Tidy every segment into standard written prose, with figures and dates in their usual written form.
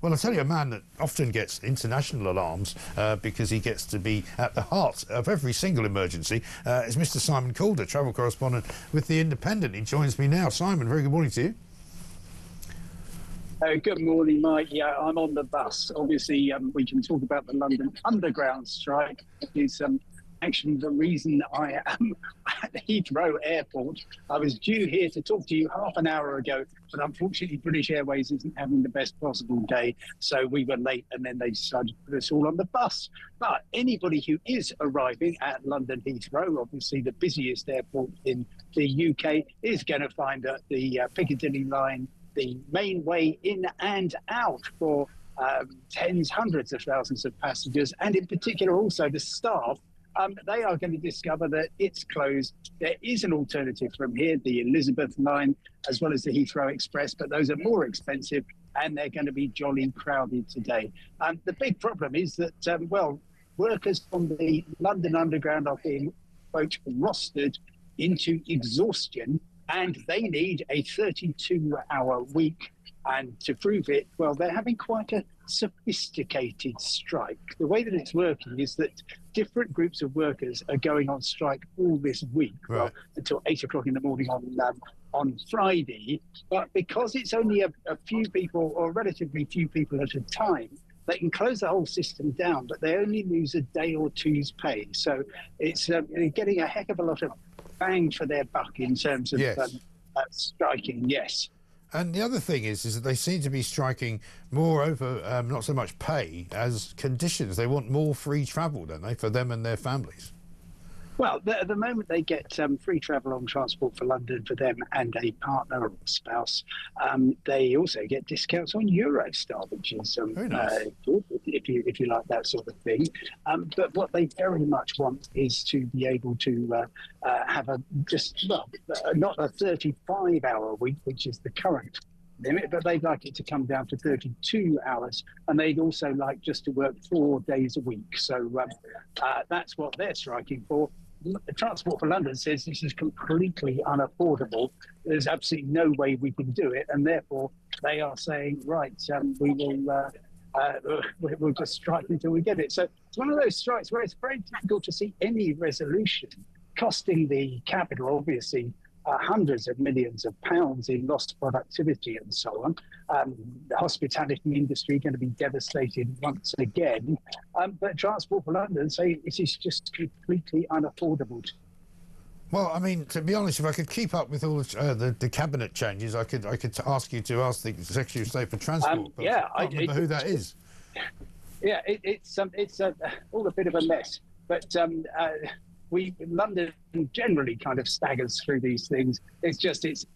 Well, I'll tell you, a man that often gets international alarms because he gets to be at the heart of every single emergency is Mr. Simon Calder, travel correspondent with The Independent. He joins me now. Simon, very good morning to you. Good morning, Mike. Yeah, I'm on the bus. Obviously, we can talk about the London Underground strike. It's actually the reason I am at Heathrow Airport. I was due here to talk to you half an hour ago, but unfortunately British Airways isn't having the best possible day, so we were late, and then they decided to put us all on the bus. But anybody who is arriving at London Heathrow, obviously the busiest airport in the UK, is going to find that the Piccadilly line, the main way in and out for tens, hundreds of thousands of passengers, and in particular also the staff, they are going to discover that it's closed. There is an alternative from here, the Elizabeth line, as well as the Heathrow Express, but those are more expensive, and they're going to be jolly crowded today. The big problem is that, well, workers from the London Underground are being, quote, rostered into exhaustion, and they need a 32-hour week. And to prove it, well, they're having quite a sophisticated strike. The way that it's working is that different groups of workers are going on strike all this week, right, well, until 8 o'clock in the morning on Friday. But because it's only a few people, or relatively few people at a time, they can close the whole system down, but they only lose a day or two's pay. So it's getting a heck of a lot of bang for their buck in terms of striking, yes. And the other thing is that they seem to be striking more over not so much pay as conditions. They want more free travel, don't they, for them and their families? Well, at the moment they get free travel on Transport for London for them and a partner or a spouse. They also get discounts on Eurostar, which is very nice, good if you like that sort of thing. But what they very much want is to be able to have not a 35-hour week, which is the current limit, but they'd like it to come down to 32 hours, and they'd also like just to work 4 days a week. So that's what they're striking for. Transport for London says this is completely unaffordable. There's absolutely no way we can do it, and therefore they are saying, right, we'll just strike until we get it. So it's one of those strikes where it's very difficult to see any resolution, costing the capital, obviously, hundreds of millions of pounds in lost productivity and so on. The hospitality industry going to be devastated once again. But Transport for London say this is just completely unaffordable. Well, I mean, to be honest, if I could keep up with all the cabinet changes, I could ask you to ask the Secretary of State for Transport. But yeah, I can't remember who that is. Yeah, it's all a bit of a mess. But London generally kind of staggers through these things. It's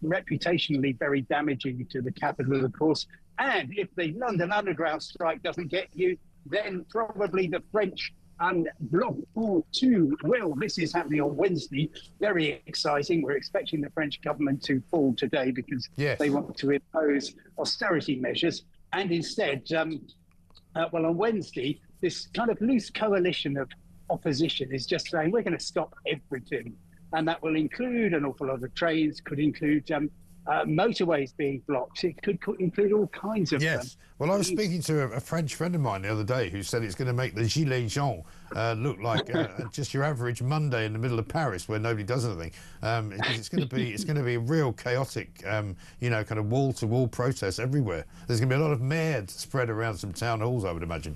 reputationally very damaging to the capital, of course. And if the London Underground strike doesn't get you, then probably the French Bloc 2 will. This is happening on Wednesday. Very exciting. We're expecting the French government to fall today because they want to impose austerity measures. And instead, well, on Wednesday, this kind of loose coalition of opposition is just saying we're going to stop everything, and that will include an awful lot of trains, could include motorways being blocked, it could include all kinds of Well, I was speaking to a French friend of mine the other day who said it's going to make the Gilets jaunes look like just your average Monday in the middle of Paris where nobody does anything. It's going to be a real chaotic, kind of wall-to-wall protest everywhere. There's going to be a lot of mad spread around some town halls, I would imagine.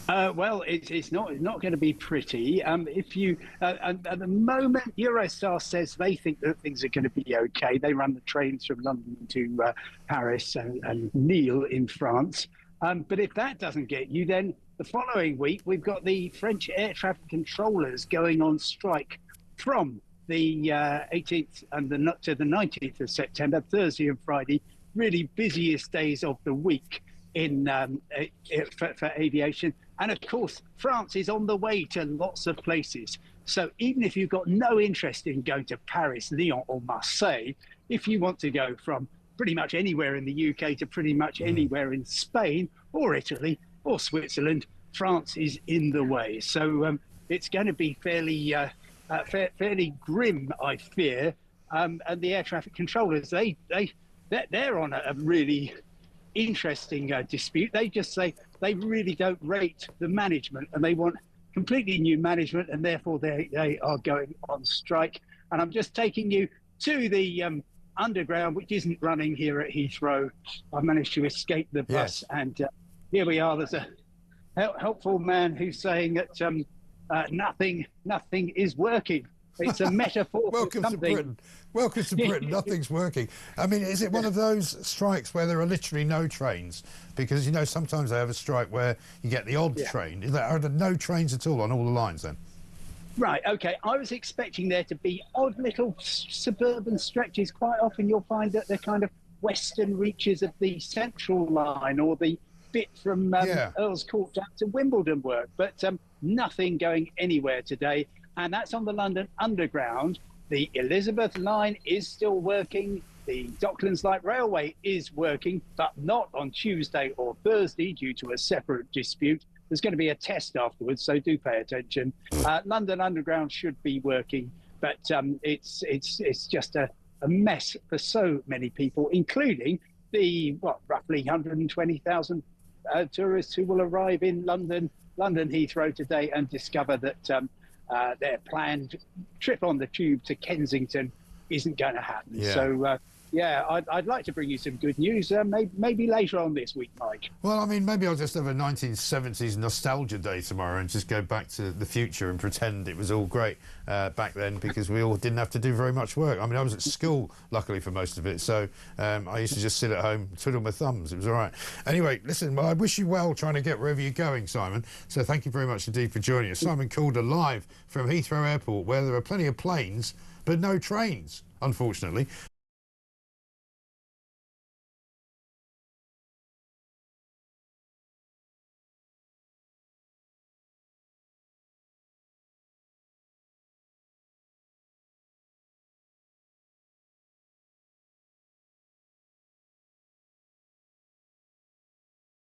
Well, it's not going to be pretty. If you at the moment, Eurostar says they think that things are going to be okay. They run the trains from London to Paris and Lille in France. But if that doesn't get you, then the following week we've got the French air traffic controllers going on strike from the 18th to the 19th of September, Thursday and Friday, really busiest days of the week for aviation. And of course, France is on the way to lots of places. So even if you've got no interest in going to Paris, Lyon or Marseille, if you want to go from pretty much anywhere in the UK to pretty much anywhere in Spain or Italy or Switzerland, France is in the way. So it's going to be fairly grim, I fear. And the air traffic controllers, they're on a really interesting dispute. They just say they really don't rate the management and they want completely new management, and therefore they are going on strike. And I'm just taking you to the underground, which isn't running here at Heathrow. I managed to escape the bus, and here we are. There's a helpful man who's saying that nothing is working. It's a metaphor for something. To Britain. Welcome to Britain. Nothing's working. I mean, is it one of those strikes where there are literally no trains? Because, you know, sometimes they have a strike where you get the odd train. Are there no trains at all on all the lines then? Right, OK. I was expecting there to be odd little suburban stretches. Quite often you'll find that they're kind of western reaches of the Central Line or the bit from Earl's Court down to Wimbledon work. But nothing going anywhere today. And that's on the London Underground. The Elizabeth Line is still working. The Docklands Light Railway is working, but not on Tuesday or Thursday due to a separate dispute. There's going to be a test afterwards, so do pay attention. London Underground should be working, but it's just a mess for so many people, including the roughly 120,000 tourists who will arrive in London Heathrow today and discover that their planned trip on the tube to Kensington isn't going to happen. Yeah. So, I'd like to bring you some good news, maybe later on this week, Mike. Well, I mean, maybe I'll just have a 1970s nostalgia day tomorrow and just go back to the future and pretend it was all great back then, because we all didn't have to do very much work. I mean, I was at school, luckily, for most of it, so I used to just sit at home, twiddle my thumbs. It was all right. Anyway, listen, well, I wish you well trying to get wherever you're going, Simon. So thank you very much indeed for joining us. Simon Calder live from Heathrow Airport, where there are plenty of planes, but no trains, unfortunately.